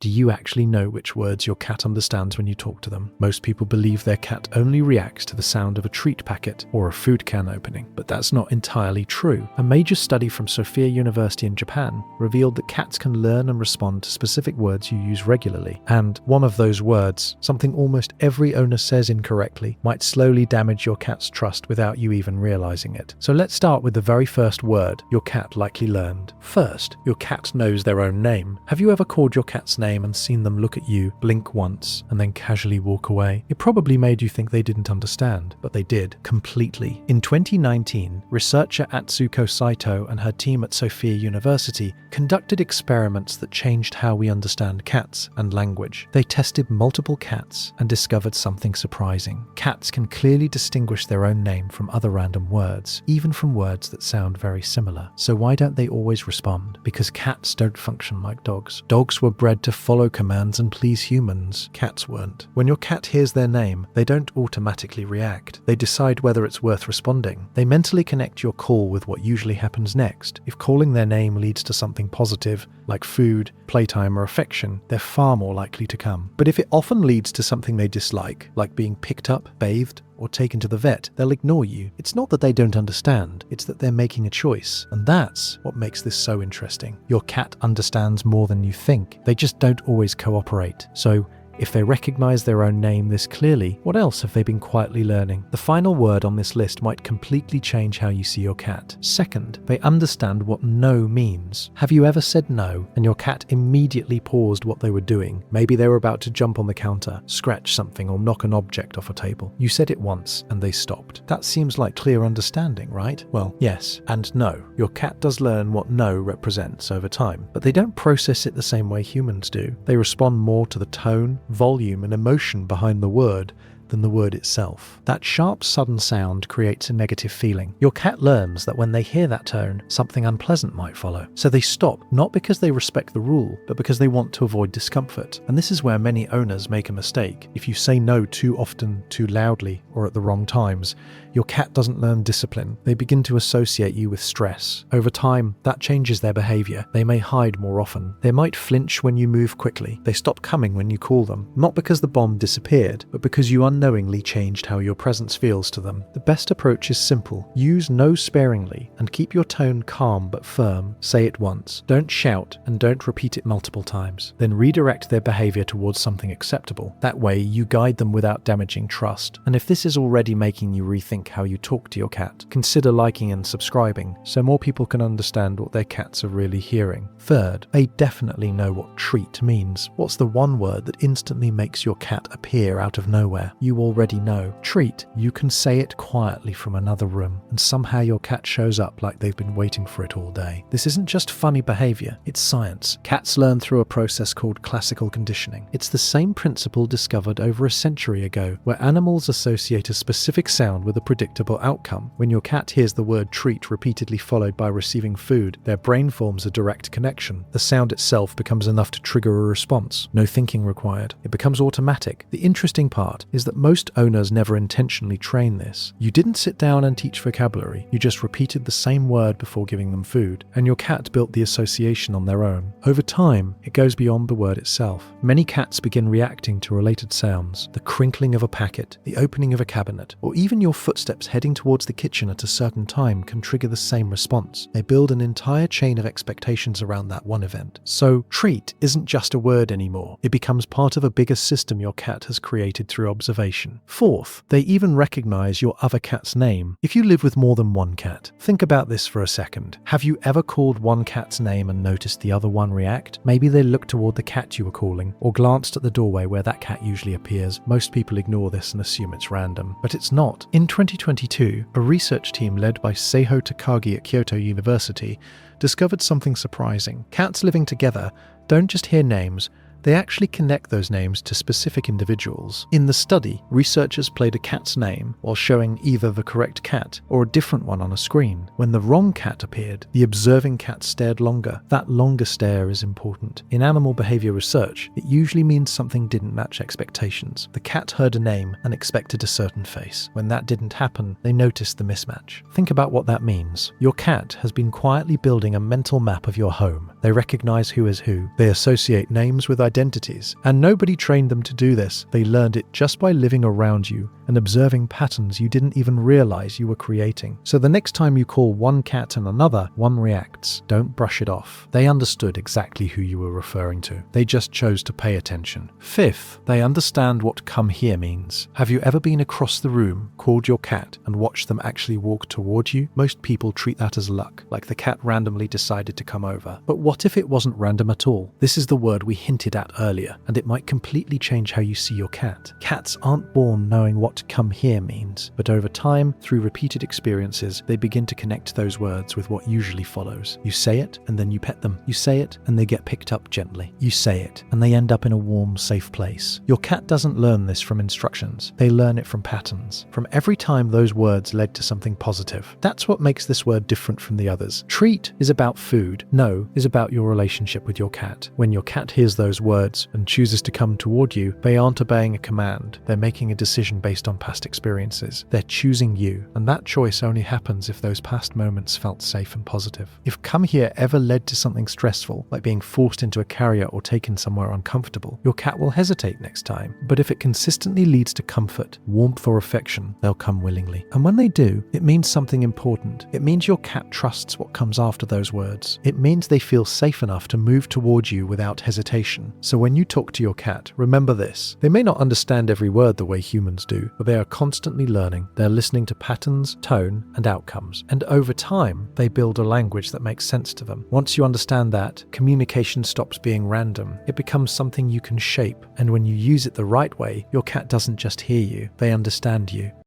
Do you actually know which words your cat understands when you talk to them? Most people believe their cat only reacts to the sound of a treat packet or a food can opening, but that's not entirely true. A major study from Sophia University in Japan revealed that cats can learn and respond to specific words you use regularly, and one of those words, something almost every owner says incorrectly, might slowly damage your cat's trust without you even realizing it. So let's start with the very first word your cat likely learned. First, your cat knows their own name. Have you ever called your cat's name and seen them look at you, blink once, and then casually walk away? It probably made you think they didn't understand, but they did, completely. In 2019, researcher Atsuko Saito and her team at Sophia University conducted experiments that changed how we understand cats and language. They tested multiple cats and discovered something surprising. Cats can clearly distinguish their own name from other random words, even from words that sound very similar. So why don't they always respond? Because cats don't function like dogs. Dogs were bred to follow commands and please humans. Cats weren't. When your cat hears their name, they don't automatically react. They decide whether it's worth responding. They mentally connect your call with what usually happens next. If calling their name leads to something positive, like food, playtime, or affection, they're far more likely to come. But if it often leads to something they dislike, like being picked up, bathed, or taken to the vet, they'll ignore you. It's not that they don't understand, it's that they're making a choice. And that's what makes this so interesting. Your cat understands more than you think. They just don't always cooperate. So, if they recognize their own name this clearly, what else have they been quietly learning? The final word on this list might completely change how you see your cat. Second, they understand what no means. Have you ever said no and your cat immediately paused what they were doing? Maybe they were about to jump on the counter, scratch something, or knock an object off a table. You said it once and they stopped. That seems like clear understanding, right? Well, yes and no. Your cat does learn what no represents over time, but they don't process it the same way humans do. They respond more to the tone, volume, and emotion behind the word than the word itself. That sharp, sudden sound creates a negative feeling. Your cat learns that when they hear that tone, something unpleasant might follow. So they stop, not because they respect the rule, but because they want to avoid discomfort. And this is where many owners make a mistake. If you say no too often, too loudly, or at the wrong times, your cat doesn't learn discipline. They begin to associate you with stress. Over time, that changes their behavior. They may hide more often. They might flinch when you move quickly. They stop coming when you call them. Not because the bomb disappeared, but because you unknowingly changed how your presence feels to them. The best approach is simple. Use no sparingly and keep your tone calm but firm. Say it once. Don't shout and don't repeat it multiple times. Then redirect their behavior towards something acceptable. That way, you guide them without damaging trust. And if this is already making you rethink how you talk to your cat, consider liking and subscribing so more people can understand what their cats are really hearing. Third, they definitely know what treat means. What's the one word that instantly makes your cat appear out of nowhere? You already know. Treat. You can say it quietly from another room, and somehow your cat shows up like they've been waiting for it all day. This isn't just funny behavior, it's science. Cats learn through a process called classical conditioning. It's the same principle discovered over a century ago, where animals associate a specific sound with a predictable outcome. When your cat hears the word treat repeatedly followed by receiving food, their brain forms a direct connection. The sound itself becomes enough to trigger a response. No thinking required. It becomes automatic. The interesting part is that most owners never intentionally train this. You didn't sit down and teach vocabulary. You just repeated the same word before giving them food, and your cat built the association on their own. Over time, it goes beyond the word itself. Many cats begin reacting to related sounds. The crinkling of a packet, the opening of a cabinet, or even your footsteps heading towards the kitchen at a certain time can trigger the same response. They build an entire chain of expectations around that one event. So, treat isn't just a word anymore. It becomes part of a bigger system your cat has created through observation. Fourth, they even recognize your other cat's name. If you live with more than one cat, think about this for a second. Have you ever called one cat's name and noticed the other one react? Maybe they looked toward the cat you were calling, or glanced at the doorway where that cat usually appears. Most people ignore this and assume it's random, but it's not. In 2022, a research team led by Seiho Takagi at Kyoto University discovered something surprising. Cats living together don't just hear names, they actually connect those names to specific individuals. In the study, researchers played a cat's name while showing either the correct cat or a different one on a screen. When the wrong cat appeared, the observing cat stared longer. That longer stare is important. In animal behavior research, it usually means something didn't match expectations. The cat heard a name and expected a certain face. When that didn't happen, they noticed the mismatch. Think about what that means. Your cat has been quietly building a mental map of your home. They recognize who is who. They associate names with identities. And nobody trained them to do this. They learned it just by living around you and observing patterns you didn't even realize you were creating. So the next time you call one cat and another, one reacts. Don't brush it off. They understood exactly who you were referring to. They just chose to pay attention. Fifth, they understand what come here means. Have you ever been across the room, called your cat, and watched them actually walk toward you? Most people treat that as luck, like the cat randomly decided to come over. But what if it wasn't random at all? This is the word we hinted at earlier, and it might completely change how you see your cat. Cats aren't born knowing what come here means, but over time, through repeated experiences, they begin to connect those words with what usually follows. You say it, and then you pet them. You say it, and they get picked up gently. You say it, and they end up in a warm, safe place. Your cat doesn't learn this from instructions. They learn it from patterns, from every time those words led to something positive. That's what makes this word different from the others. Treat is about food. No is about your relationship with your cat. When your cat hears those words and chooses to come toward you, they aren't obeying a command. They're making a decision based on past experiences. They're choosing you, and that choice only happens if those past moments felt safe and positive. If come here ever led to something stressful, like being forced into a carrier or taken somewhere uncomfortable, your cat will hesitate next time. But if it consistently leads to comfort, warmth or affection, they'll come willingly. And when they do, it means something important. It means your cat trusts what comes after those words. It means they feel safe enough to move towards you without hesitation. So when you talk to your cat, remember this. They may not understand every word the way humans do, but they are constantly learning. They're listening to patterns, tone, and outcomes. And over time, they build a language that makes sense to them. Once you understand that, communication stops being random. It becomes something you can shape. And when you use it the right way, your cat doesn't just hear you, they understand you.